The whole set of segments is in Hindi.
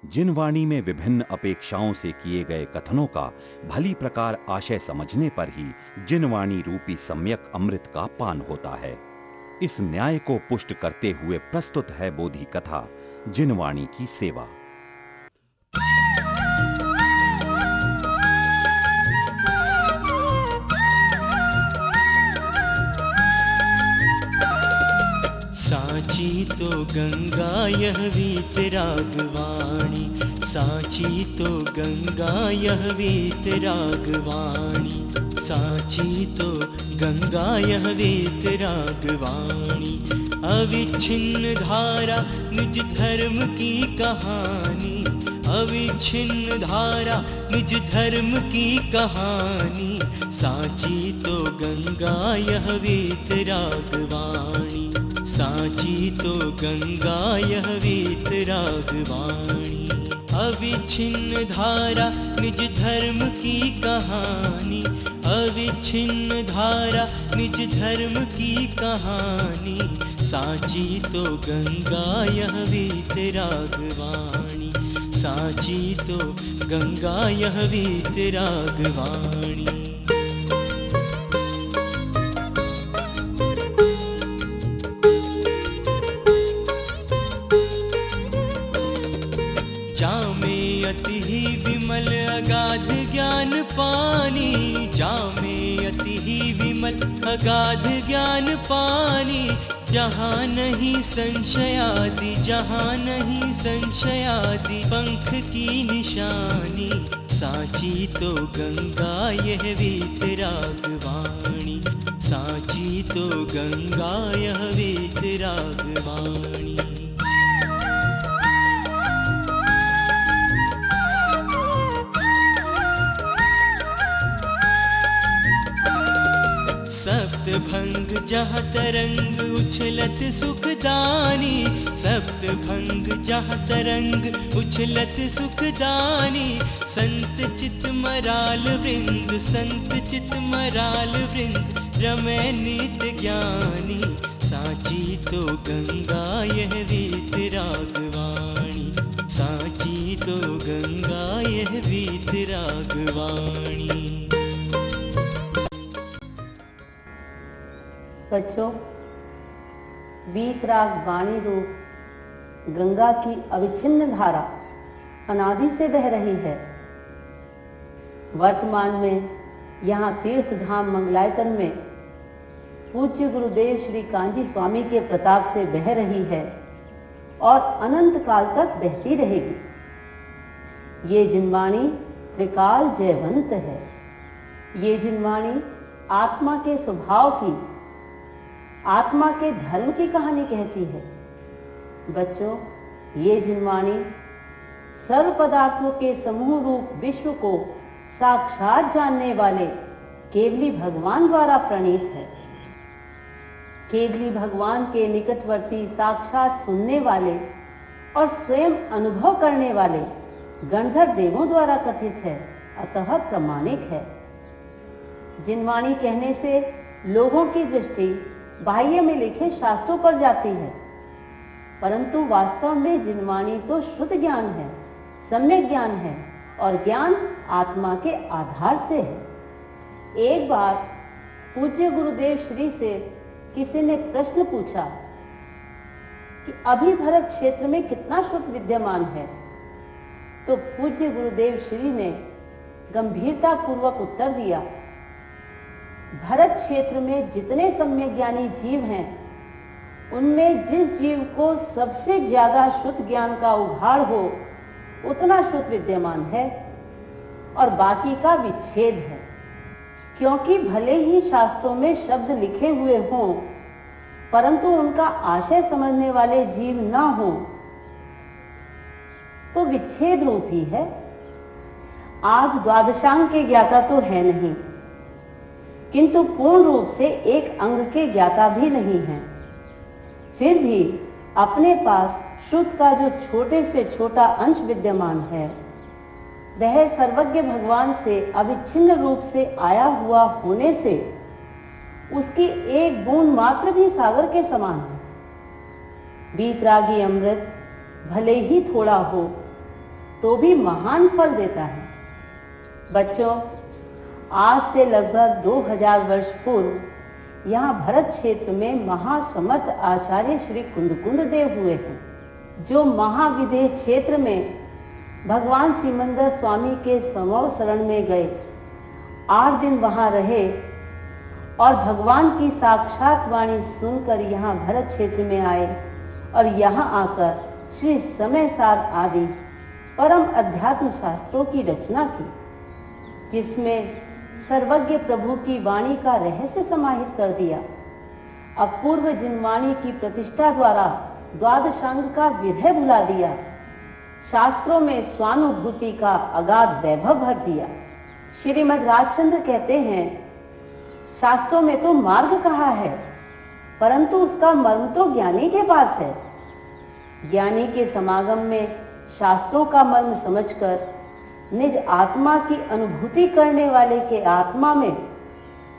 जिनवाणी में विभिन्न अपेक्षाओं से किए गए कथनों का भली प्रकार आशय समझने पर ही जिनवाणी रूपी सम्यक अमृत का पान होता है। इस न्याय को पुष्ट करते हुए प्रस्तुत है बोधि कथा जिनवाणी की सेवा। साची तो गंगा यह वीतरागवाणी, साची तो गंगा यह वीतरागवाणी, साची तो गंगा यह वीतरागवाणी। अविच्छिन्न धारा निज धर्म की कहानी, अविच्छिन्न धारा निज धर्म की कहानी। साची तो गंगा यह वीतरागवाणी, साची तो गंगा यह वीतरागवाणी। अविच्छिन्न धारा निज धर्म की कहानी, अविच्छिन्न धारा निज धर्म की कहानी। साची तो गंगा यह वीतरागवाणी, साची तो गंगा यह वीतरागवाणी। जामे अति ही विमल अगाध ज्ञान पानी, जामे अति ही विमल अगाध ज्ञान पानी। जहाँ नहीं संशयादि, जहाँ नहीं संशयादि पंख की निशानी। साची तो गंगा यह वीतरागवाणी, साची तो गंगा यह वीतरागवाणी। सप्त भंग जहाँ तरंग उछलत सुखदानी, सप्त भंग जहाँ तरंग उछलत सुखदानी। संत चित मराल वृंद, संत चित मराल वृंद रमै नित्य ज्ञानी। साची तो गंगा यह वीतरागवाणी, साची तो गंगा यह वीतरागवाणी। बच्चों, वीतराग वाणी रूप गंगा की अविच्छिन्न धारा अनादि से बह रही है। वर्तमान में यहाँ तीर्थ धाम मंगलायतन में पूज्य गुरुदेव श्री कांजी स्वामी के प्रताप से बह रही है और अनंत काल तक बहती रहेगी। ये जिनवाणी त्रिकाल जयवंत है। ये जिनवाणी आत्मा के स्वभाव की, आत्मा के धर्म की कहानी कहती है। बच्चों, ये जिनवाणी सर्व पदार्थों के समूह रूप विश्व को साक्षात जानने वाले केवली भगवान द्वारा प्रणीत है। केवली भगवान के निकटवर्ती साक्षात सुनने वाले और स्वयं अनुभव करने वाले गणधर देवों द्वारा कथित है, अतः प्रमाणिक है। जिनवाणी कहने से लोगों की दृष्टि बाह्य में लिखे शास्त्रों पर जाती है, परंतु वास्तव में जिनवाणी तो शुद्ध ज्ञान है, सम्यक ज्ञान है और ज्ञान आत्मा के आधार से है। एक बार पूज्य गुरुदेव श्री से किसी ने प्रश्न पूछा कि अभी भरत क्षेत्र में कितना शुद्ध विद्यमान है, तो पूज्य गुरुदेव श्री ने गंभीरता पूर्वक उत्तर दिया, भरत क्षेत्र में जितने सम्यक ज्ञानी जीव हैं, उनमें जिस जीव को सबसे ज्यादा शुद्ध ज्ञान का उघाड़ हो उतना शुद्ध विद्यमान है और बाकी का विच्छेद है। क्योंकि भले ही शास्त्रों में शब्द लिखे हुए हों, परंतु उनका आशय समझने वाले जीव ना हो तो विच्छेद रूप ही है। आज द्वादशांग के ज्ञाता तो है नहीं, किंतु पूर्ण रूप से एक अंग के ज्ञाता भी नहीं है। फिर भी अपने पास शुद्ध का जो छोटे से छोटा अंश विद्यमान है, वह सर्वज्ञ भगवान से अविच्छिन्न रूप से आया हुआ होने से उसकी एक बूंद मात्र भी सागर के समान है। वीतरागी अमृत भले ही थोड़ा हो, तो भी महान फल देता है। बच्चों, आज से लगभग 2000 वर्ष पूर्व यहाँ भरत क्षेत्र में महासमर्थ आचार्य श्री कुंदकुंद देव हुए हैं, जो महाविदेह क्षेत्र में भगवान सिमंदर स्वामी के समूह शरण में गए, 8 दिन वहां रहे और भगवान की साक्षात वाणी सुनकर यहाँ भरत क्षेत्र में आए और यहाँ आकर श्री समय सार आदि परम अध्यात्म शास्त्रों की रचना की, जिसमें सर्वज्ञ प्रभु की वाणी का रहस्य समाहित कर दिया। अपूर्व जिनवाणी की प्रतिष्ठा द्वारा द्वादशांग का विरह भुला दिया, शास्त्रों में स्वानुभूति का अगाध वैभव भर दिया। श्रीमद् राजचंद्र कहते हैं, शास्त्रों में तो मार्ग कहा है, परंतु उसका मर्म तो ज्ञानी के पास है। ज्ञानी के समागम में शास्त्रों का मर्म समझकर निज आत्मा की अनुभूति करने वाले के आत्मा में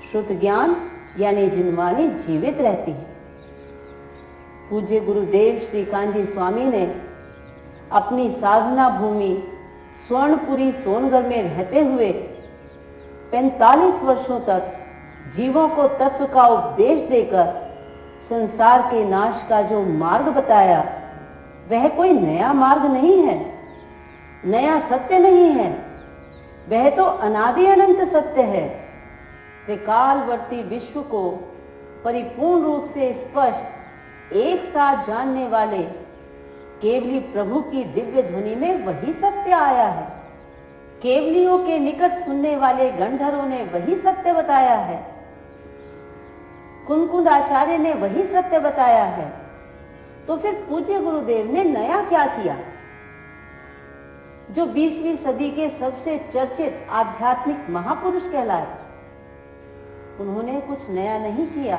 श्रुत ज्ञान यानी जिनवाणी जीवित रहती है। पूज्य गुरुदेव श्री कांजी स्वामी ने अपनी साधना भूमि स्वर्णपुरी सोनगढ़ में रहते हुए 45 वर्षों तक जीवों को तत्व का उपदेश देकर संसार के नाश का जो मार्ग बताया, वह कोई नया मार्ग नहीं है, नया सत्य नहीं है, वह तो अनादि अनंत सत्य है। त्रिकालवर्ती विश्व को परिपूर्ण रूप से स्पष्ट एक साथ जानने वाले केवली प्रभु की दिव्य ध्वनि में वही सत्य आया है। केवलियों के निकट सुनने वाले गणधरों ने वही सत्य बताया है, कुंदकुंद आचार्य ने वही सत्य बताया है। तो फिर पूज्य गुरुदेव ने नया क्या किया? जो 20वीं सदी के सबसे चर्चित आध्यात्मिक महापुरुष कहलाए, उन्होंने कुछ नया नहीं किया,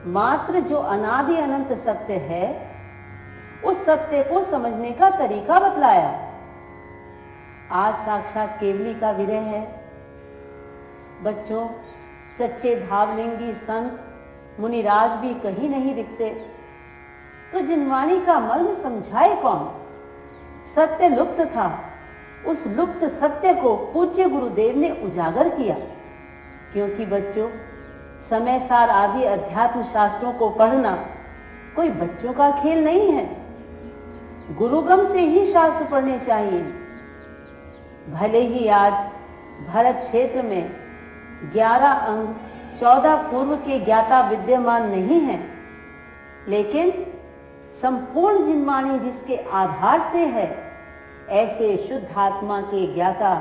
मात्र जो अनादि अनंत सत्य है उस सत्य को समझने का तरीका बतलाया। आज साक्षात केवली का विरह है। बच्चों, सच्चे भावलिंगी संत मुनिराज भी कहीं नहीं दिखते, तो जिनवाणी का मर्म समझाए कौन? सत्य लुप्त था, उस लुप्त सत्य को पूज्य गुरुदेव ने उजागर किया। क्योंकि बच्चों, समय सार आदि अध्यात्म शास्त्रों को पढ़ना कोई बच्चों का खेल नहीं है। गुरुगम से ही शास्त्र पढ़ने चाहिए। भले ही आज भरत क्षेत्र में 11 अंग 14 पूर्व के ज्ञाता विद्यमान नहीं हैं, लेकिन संपूर्ण जिनवाणी जिसके आधार से है, ऐसे शुद्ध आत्मा के ज्ञाता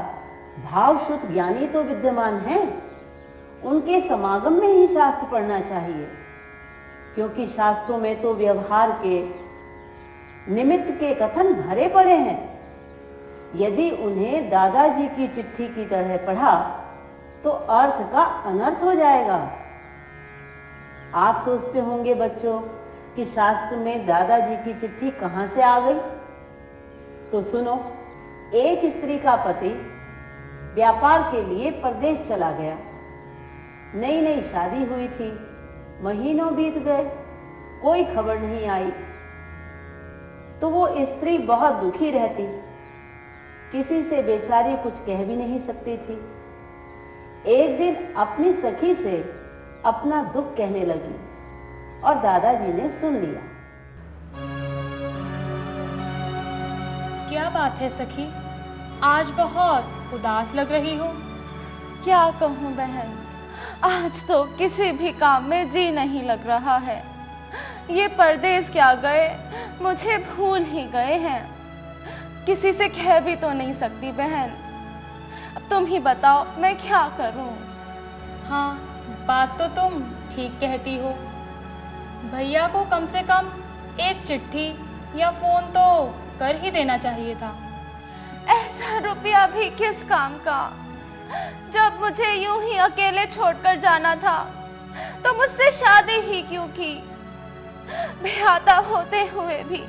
भाव शुद्ध ज्ञानी तो विद्यमान हैं। उनके समागम में ही शास्त्र पढ़ना चाहिए, क्योंकि शास्त्रों में तो व्यवहार के निमित्त के कथन भरे पड़े हैं। यदि उन्हें दादाजी की चिट्ठी की तरह पढ़ा तो अर्थ का अनर्थ हो जाएगा। आप सोचते होंगे बच्चों कि शास्त्र में दादाजी की चिट्ठी कहां से आ गई? तो सुनो, एक स्त्री का पति व्यापार के लिए परदेश चला गया। नई नई शादी हुई थी, महीनों बीत गए, कोई खबर नहीं आई। तो वो स्त्री बहुत दुखी रहती, किसी से बेचारी कुछ कह भी नहीं सकती थी। एक दिन अपनी सखी से अपना दुख कहने लगी और दादाजी ने सुन लिया। क्या बात है सखी, आज बहुत उदास लग रही हो? क्या कहूँ बहन, आज तो किसी भी काम में जी नहीं लग रहा है। ये परदेश क्या गए, मुझे भूल ही गए हैं। किसी से कह भी तो नहीं सकती बहन। अब तुम ही बताओ मैं क्या करूं? हाँ, बात तो तुम ठीक कहती हो। भैया को कम से कम एक चिट्ठी या फोन तो कर ही देना चाहिए था। ऐसा रुपया भी किस काम का? जब मुझे यूं ही अकेले छोड़कर जाना था तो मुझसे शादी ही क्यों की? ब्याहता होते हुए भी,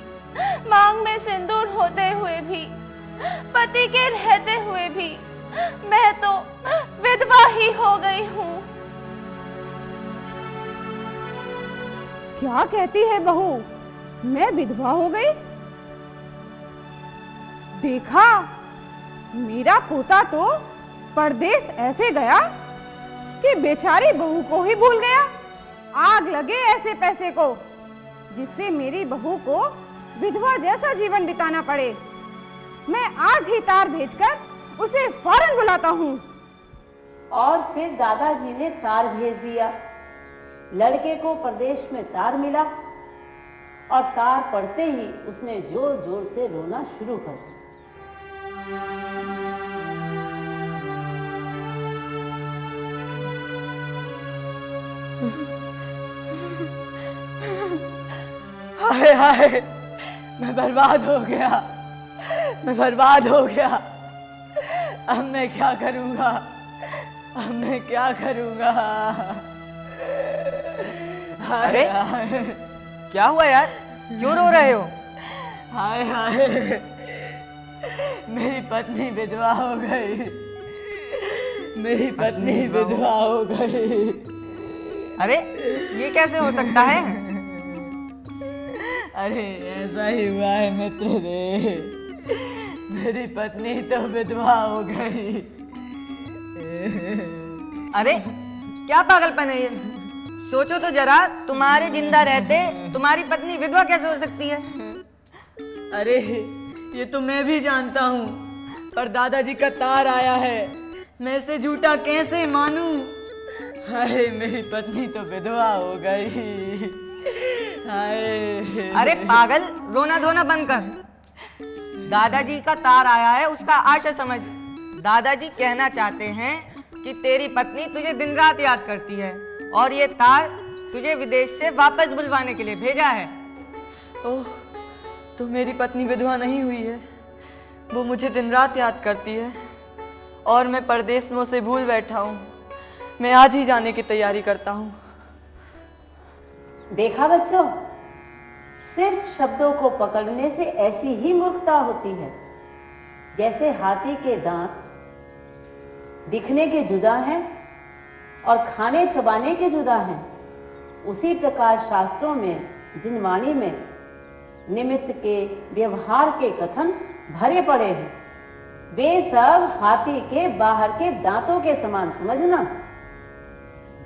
मांग में सिंदूर होते हुए भी, पति के रहते हुए भी मैं तो विधवा ही हो गई हूँ। क्या कहती है बहू, मैं विधवा हो गई? देखा, मेरा पोता तो परदेश ऐसे गया कि बेचारी बहू को ही भूल गया। आग लगे ऐसे पैसे को जिससे मेरी बहू को विधवा जैसा जीवन बिताना पड़े। मैं आज ही तार भेजकर उसे फौरन बुलाता हूँ। और फिर दादाजी ने तार भेज दिया। लड़के को प्रदेश में तार मिला और तार पड़ते ही उसने जोर जोर से रोना शुरू कर दिया। हाय हाय, मैं बर्बाद हो गया, मैं बर्बाद हो गया। अब मैं क्या करूंगा, अब मैं क्या करूंगा। अरे क्या हुआ यार, क्यों रो रहे हो? हाय हाय, मेरी पत्नी विधवा हो गई, मेरी पत्नी विधवा हो गई। अरे ये कैसे हो सकता है? अरे ऐसा ही हुआ है मित्र रे, मेरी पत्नी तो विधवा हो गई। अरे क्या पागलपन है ये? सोचो तो जरा, तुम्हारे जिंदा रहते तुम्हारी पत्नी विधवा कैसे हो सकती है? अरे ये तो मैं भी जानता हूँ, पर दादाजी का तार आया है, मैं इसे झूठा कैसे मानूं? हाय, मेरी पत्नी तो विधवा हो गई। हाय। अरे पागल, रोना धोना बंद कर। दादाजी का तार आया है, उसका आशय समझ। दादाजी कहना चाहते हैं कि तेरी पत्नी तुझे दिन रात याद करती है और ये तार तुझे विदेश से वापस बुलवाने के लिए भेजा है। ओह, तो मेरी पत्नी विधवा नहीं हुई है, वो मुझे दिन रात याद करती है और मैं परदेश में उसे भूल बैठा हूँ। मैं आज ही जाने की तैयारी करता हूँ। देखा बच्चों, सिर्फ शब्दों को पकड़ने से ऐसी ही मूर्खता होती है। जैसे हाथी के दांत दिखने के जुदा हैं और खाने चबाने के जुदा हैं, उसी प्रकार शास्त्रों में, जिनवाणी में निमित्त के, व्यवहार के कथन भरे पड़े हैं। वे सब हाथी के बाहर के दांतों के समान समझना।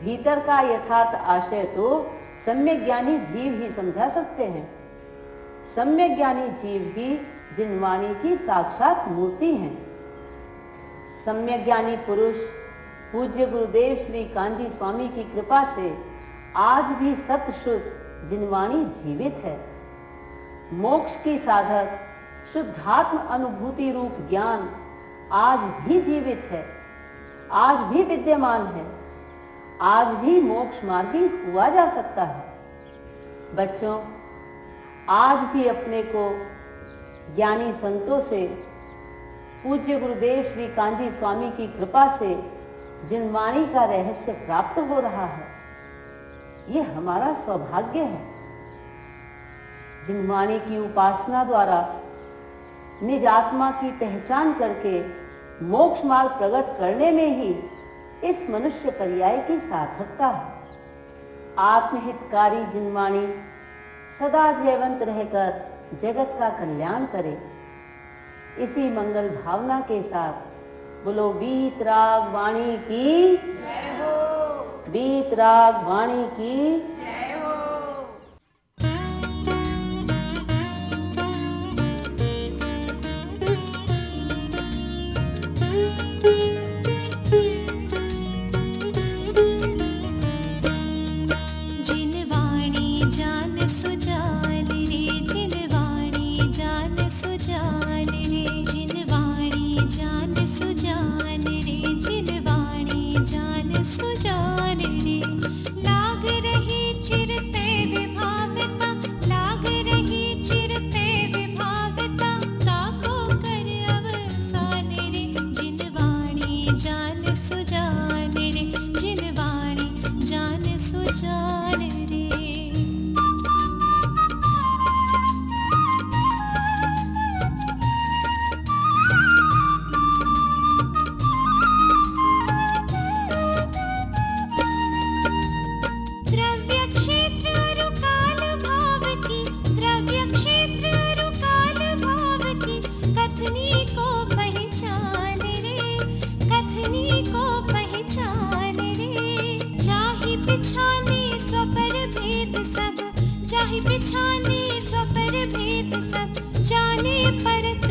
भीतर का यथार्थ आशय तो सम्यक ज्ञानी जीव ही समझा सकते हैं। सम्यक ज्ञानी जीव ही जिनवाणी की साक्षात मूर्ति हैं। सम्यक ज्ञानी पुरुष पूज्य गुरुदेव श्री कांजी स्वामी की कृपा से आज भी सत्य शुद्ध जिनवाणी जीवित है। मोक्ष की साधक शुद्धात्म अनुभूति रूप ज्ञान आज भी जीवित है, आज भी विद्यमान है, आज भी मोक्ष मार्गी हुआ जा सकता है। बच्चों, आज भी अपने को ज्ञानी संतों से, पूज्य गुरुदेव श्री कांजी स्वामी की कृपा से जिनवाणी का रहस्य प्राप्त हो रहा है। ये हमारा सौभाग्य है। जिनवाणी की उपासना द्वारा निज आत्मा की पहचान करके मोक्ष मार्ग प्रकट करने में ही इस मनुष्य पर्याय की सार्थकता है। आत्महितकारी जिनवाणी सदा जयवंत रहकर जगत का कल्याण करे। इसी मंगल भावना के साथ बोलो बीत राग वाणी की जय हो, बीत राग वाणी की जय हो। सुजान रे, लाग रही चिर सब जाने परत